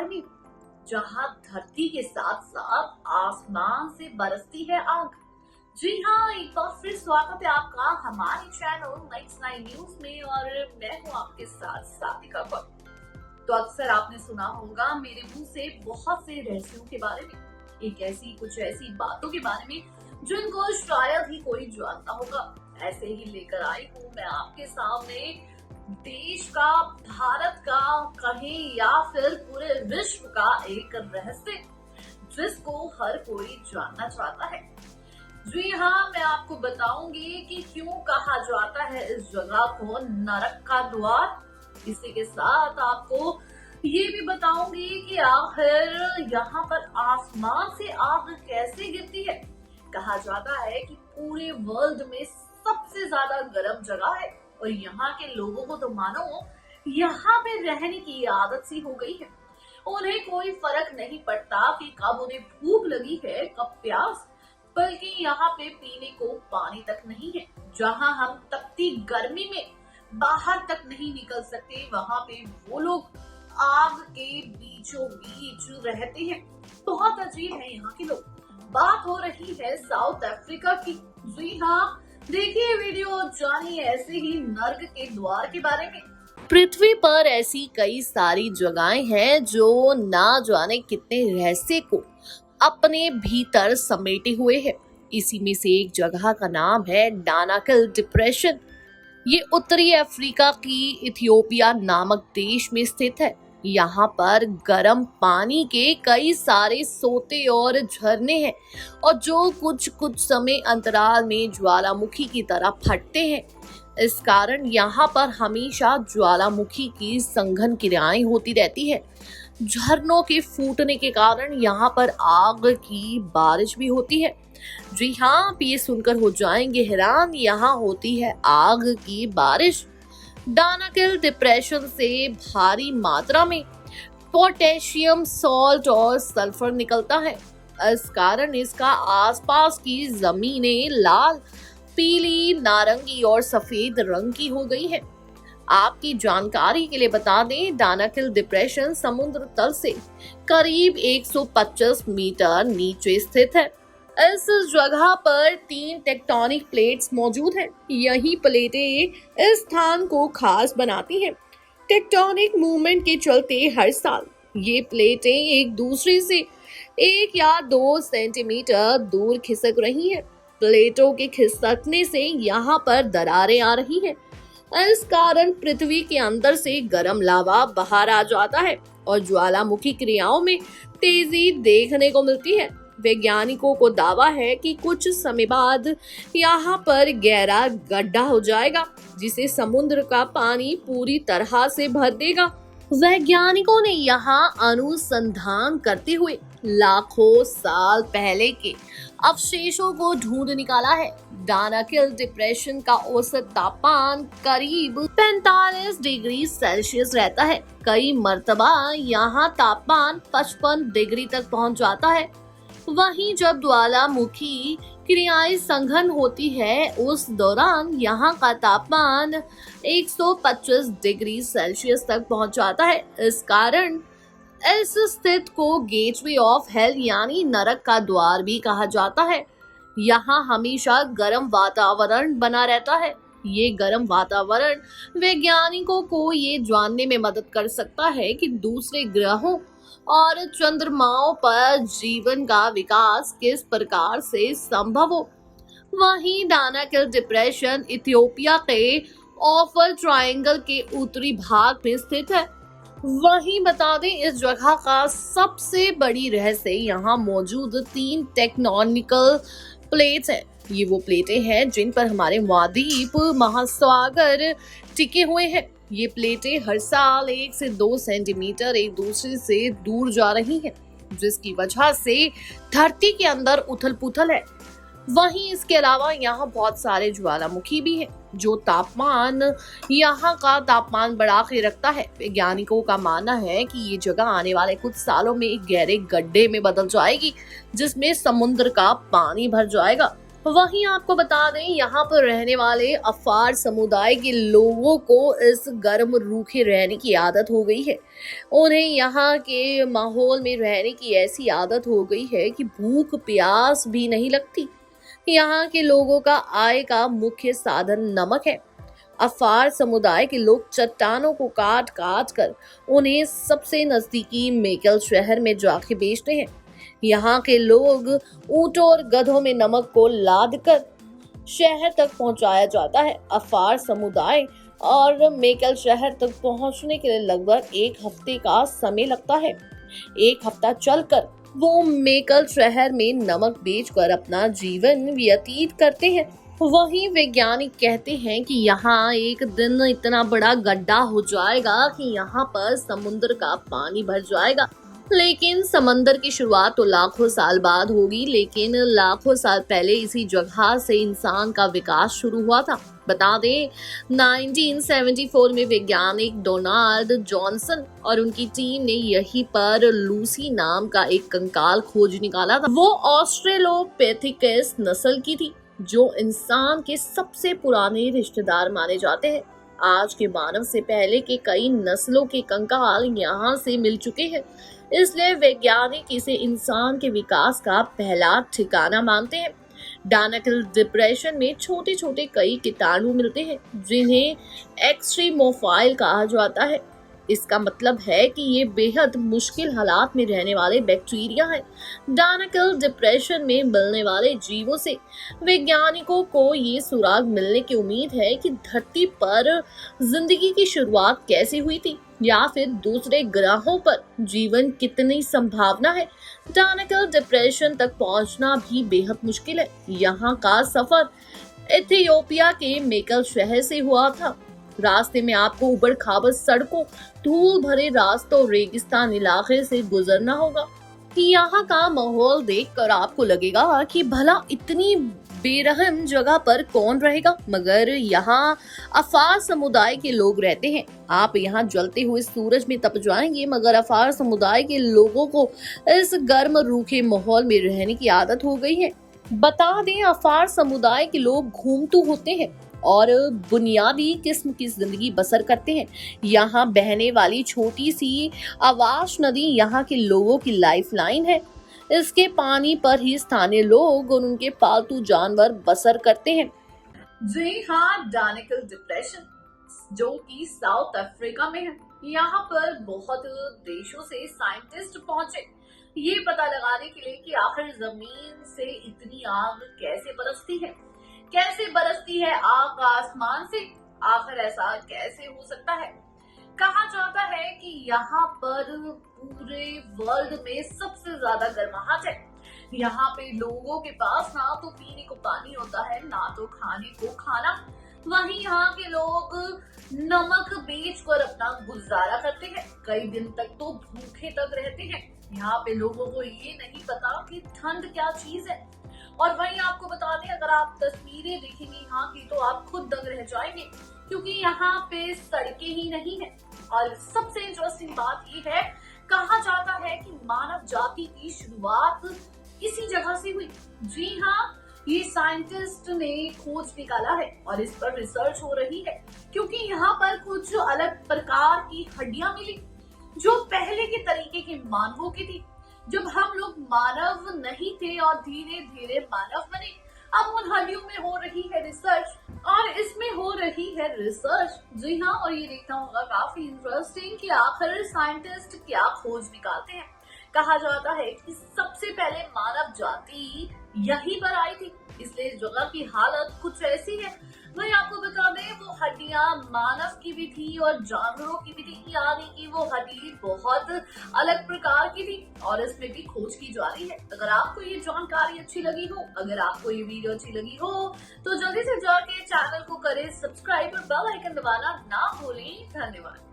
बारे में, जहां धरती के साथ साथ आसमान से बरसती है आग। जी हाँ, एक बार फिर स्वागत है आपका हमारे चैनल नेक्स्ट 9 न्यूज में और मैं हूँ आपके साथ साथिका कौर। तो अक्सर आपने सुना होगा मेरे मुंह से बहुत से रहस्यों के बारे में, कुछ ऐसी बातों के बारे में जिनको शायद ही कोई जानता होगा। ऐसे ही लेकर आई हूँ मैं आपके सामने देश का, भारत का कहें या फिर पूरे विश्व का एक रहस्य जिसको हर कोई जानना चाहता है। जी हाँ, मैं आपको बताऊंगी कि क्यों कहा जाता है इस जगह को नरक का द्वार। इसी के साथ आपको ये भी बताऊंगी कि आखिर यहाँ पर आसमान से आग कैसे गिरती है। कहा जाता है कि पूरे वर्ल्ड में सबसे ज्यादा गर्म जगह है और यहाँ के लोगों को तो मानो यहाँ पे रहने की आदत सी हो गई है। उन्हें कोई फर्क नहीं पड़ता कि कब उन्हें भूख लगी है, कब प्यास, बल्कि यहाँ पे पीने को पानी तक नहीं है। जहाँ हम तपती गर्मी में बाहर तक नहीं निकल सकते, वहाँ पे वो लोग आग के बीचों बीच रहते हैं। बहुत अजीब है यहाँ के लोग। बात हो रही है साउथ अफ्रीका की। जी हाँ, देखिए वीडियो और जानिए ऐसे ही नर्क के द्वार के बारे में। पृथ्वी पर ऐसी कई सारी जगहें हैं जो ना जाने कितने रहस्य को अपने भीतर समेटे हुए है। इसी में से एक जगह का नाम है डानाकिल डिप्रेशन। ये उत्तरी अफ्रीका की इथियोपिया नामक देश में स्थित है। यहाँ पर गर्म पानी के कई सारे सोते और झरने हैं और जो कुछ कुछ समय अंतराल में ज्वालामुखी की तरह फटते हैं। इस कारण यहाँ पर हमेशा ज्वालामुखी की संघन क्रियाएं होती रहती है। झरनों के फूटने के कारण यहाँ पर आग की बारिश भी होती है। जी हाँ, आप ये सुनकर हो जाएंगे हैरान, यहाँ होती है आग की बारिश। डानाकिल डिप्रेशन से भारी मात्रा में पोटेशियम सॉल्ट और सल्फर निकलता है। इस कारण इसका आसपास की जमीनें लाल, पीली, नारंगी और सफेद रंग की हो गई है। आपकी जानकारी के लिए बता दें, डानाकिल डिप्रेशन समुद्र तल से करीब 125 मीटर नीचे स्थित है। इस जगह पर 3 टेक्टोनिक प्लेट्स मौजूद हैं। यही प्लेटें इस स्थान को खास बनाती हैं। टेक्टोनिक मूवमेंट के चलते हर साल ये प्लेटें एक दूसरे से 1 या 2 सेंटीमीटर दूर खिसक रही हैं। प्लेटों के खिसकने से यहाँ पर दरारें आ रही हैं। इस कारण पृथ्वी के अंदर से गर्म लावा बाहर आ जाता है और ज्वालामुखी क्रियाओं में तेजी देखने को मिलती है। वैज्ञानिकों को दावा है कि कुछ समय बाद यहाँ पर गहरा गड्ढा हो जाएगा जिसे समुद्र का पानी पूरी तरह से भर देगा। वैज्ञानिकों ने यहाँ अनुसंधान करते हुए लाखों साल पहले के अवशेषों को ढूंढ निकाला है। डानाकिल डिप्रेशन का औसत तापमान करीब 45 डिग्री सेल्सियस रहता है। कई मर्तबा यहाँ तापमान 55 डिग्री तक पहुँच जाता है। वहीं जब ज्वालामुखी क्रियाएं संघन होती है, उस दौरान यहाँ का तापमान 125 डिग्री सेल्सियस तक पहुँच जाता है। इस कारण इस स्थिति को गेटवे ऑफ हेल यानी नरक का द्वार भी कहा जाता है। यहाँ हमेशा गर्म वातावरण बना रहता है। ये गर्म वातावरण वैज्ञानिकों को ये जानने में मदद कर सकता है कि दूसरे ग्रहों और चंद्रमाओं पर जीवन का विकास किस प्रकार से संभव हो। वहीं डानाकिल डिप्रेशन इथियोपिया के ऑफर ट्रायंगल के उत्तरी भाग में स्थित है। वहीं बता दें, इस जगह का सबसे बड़ी रहस्य यहाँ मौजूद 3 टेक्टोनिकल प्लेट्स हैं। ये वो प्लेटें हैं जिन पर हमारे महाद्वीप, महासागर टिके हुए हैं। ये प्लेटें हर साल 1 से 2 सेंटीमीटर एक दूसरे से दूर जा रही हैं, जिसकी वजह से धरती के अंदर उथल पुथल है। वहीं इसके अलावा यहाँ बहुत सारे ज्वालामुखी भी हैं जो यहाँ का तापमान बढ़ा के रखता है। वैज्ञानिकों का मानना है कि ये जगह आने वाले कुछ सालों में एक गहरे गड्ढे में बदल जाएगी जिसमें समुद्र का पानी भर जाएगा। वहीं आपको बता दें, यहाँ पर रहने वाले अफार समुदाय के लोगों को इस गर्म रूखे रहने की आदत हो गई है। उन्हें यहाँ के माहौल में रहने की ऐसी आदत हो गई है कि भूख प्यास भी नहीं लगती। यहाँ के लोगों का आय का मुख्य साधन नमक है। अफार समुदाय के लोग चट्टानों को काट काट कर उन्हें सबसे नजदीकी मेकल शहर में जाके बेचते हैं। यहाँ के लोग ऊंटों और गधों में नमक को लाद कर शहर तक पहुंचाया जाता है। अफार समुदाय और मेकल शहर तक पहुंचने के लिए लगभग 1 हफ्ते का समय लगता है। 1 हफ्ता चलकर वो मेकल शहर में नमक बेचकर अपना जीवन व्यतीत करते हैं। वहीं वैज्ञानिक कहते हैं कि यहाँ एक दिन इतना बड़ा गड्ढा हो जाएगा कि यहाँ पर समुद्र का पानी भर जाएगा। लेकिन समंदर की शुरुआत तो लाखों साल बाद होगी, लेकिन लाखों साल पहले इसी जगह से इंसान का विकास शुरू हुआ था। बता दें, 1974 में वैज्ञानिक डोनाल्ड जॉनसन और उनकी टीम ने यहीं पर लूसी नाम का एक कंकाल खोज निकाला था। वो ऑस्ट्रेलोपिथेकस नस्ल की थी, जो इंसान के सबसे पुराने रिश्तेदार माने जाते हैं। आज के मानव से पहले के कई नस्लों के कंकाल यहाँ से मिल चुके हैं, इसलिए वैज्ञानिक इसे इंसान के विकास का पहला ठिकाना मानते हैं। डायनेकल डिप्रेशन में छोटे छोटे कई कीटाणु मिलते हैं, जिन्हें एक्सट्रीमोफाइल कहा जाता है। इसका मतलब है कि ये बेहद मुश्किल हालात में रहने वाले बैक्टीरिया हैं। डायनेकल डिप्रेशन में मिलने वाले जीवों से वैज्ञानिकों को ये सुराग मिलने की उम्मीद है कि धरती पर जिंदगी की शुरुआत कैसे हुई थी, या फिर दूसरे ग्रहों पर जीवन कितनी संभावना है। डायनेकल डिप्रेशन तक पहुंचना भी बेहद मुश्किल है। यहाँ का सफर इथियोपिया के मेकल शहर से हुआ था। रास्ते में आपको उबड़ खाबड़ सड़कों, धूल भरे रास्तों, रेगिस्तान इलाके से गुजरना होगा। यहाँ का माहौल देखकर आपको लगेगा कि भला इतनी बेरहम जगह पर कौन रहेगा, मगर यहाँ अफार समुदाय के लोग रहते हैं। आप यहाँ जलते हुए सूरज में तप जाएंगे, मगर अफार समुदाय के लोगों को इस गर्म रूखे माहौल में रहने की आदत हो गई है। बता दें, अफार समुदाय के लोग घूमतू होते हैं और बुनियादी किस्म की जिंदगी बसर करते हैं। यहाँ बहने वाली छोटी सी आवाश नदी यहाँ के लोगों की लाइफलाइन है। इसके पानी पर ही स्थानीय लोग और उनके पालतू जानवर बसर करते हैं। जी हाँ, डायनेकल डिप्रेशन जो कि साउथ अफ्रीका में है, यहाँ पर बहुत देशों से साइंटिस्ट पहुंचे ये पता लगाने के लिए कि आखिर जमीन से इतनी आग कैसे बरसती है। कैसे बरसती है आग आसमान से, आखिर ऐसा कैसे हो सकता है। कहा जाता है कि यहाँ पर पूरे वर्ल्ड में सबसे ज्यादा गर्माहट है। यहाँ पे लोगों के पास ना तो पीने को पानी होता है, ना तो खाने को खाना। वहीं यहाँ के लोग नमक बेचकर अपना गुजारा करते हैं। कई दिन तक तो भूखे तक रहते हैं। यहाँ पे लोगों को ये नहीं पता कि ठंड क्या चीज है। और वहीं आपको बता दें, अगर आप तस्वीरें देखेंगे यहाँ की तो आप खुद दंग रह जाएंगे, क्योंकि यहाँ पे सड़कें ही नहीं है। और सबसे इंटरेस्टिंग बात ये है, कहा जाता है कि मानव जाति की शुरुआत इसी जगह से हुई। जी हाँ, ये साइंटिस्ट ने खोज निकाला है और इस पर रिसर्च हो रही है, क्योंकि यहाँ पर कुछ अलग प्रकार की हड्डियां मिली जो पहले के तरीके के मानवों की थी, जब हम लोग मानव नहीं थे और धीरे धीरे मानव बने। अब उन हड्डियों में हो रही है रिसर्च और इसमें हो रही है रिसर्च। जी हाँ, और ये देखना होगा काफी इंटरेस्टिंग कि आखिर साइंटिस्ट क्या खोज निकालते हैं। कहा जाता है कि सबसे पहले मानव जाति यहीं पर आई थी, इसलिए इस जगह की हालत कुछ ऐसी है। वही आपको बता दें, वो हड्डियां मानव की भी थी और जानवरों की भी थी, यानी कि वो हड्डी बहुत अलग प्रकार की थी और इसमें भी खोज की जा रही है। अगर आपको ये जानकारी अच्छी लगी हो, अगर आपको ये वीडियो अच्छी लगी हो, तो जल्दी से जाके चैनल को करें सब्सक्राइब और बेल आइकन दबाना ना भूलें। धन्यवाद।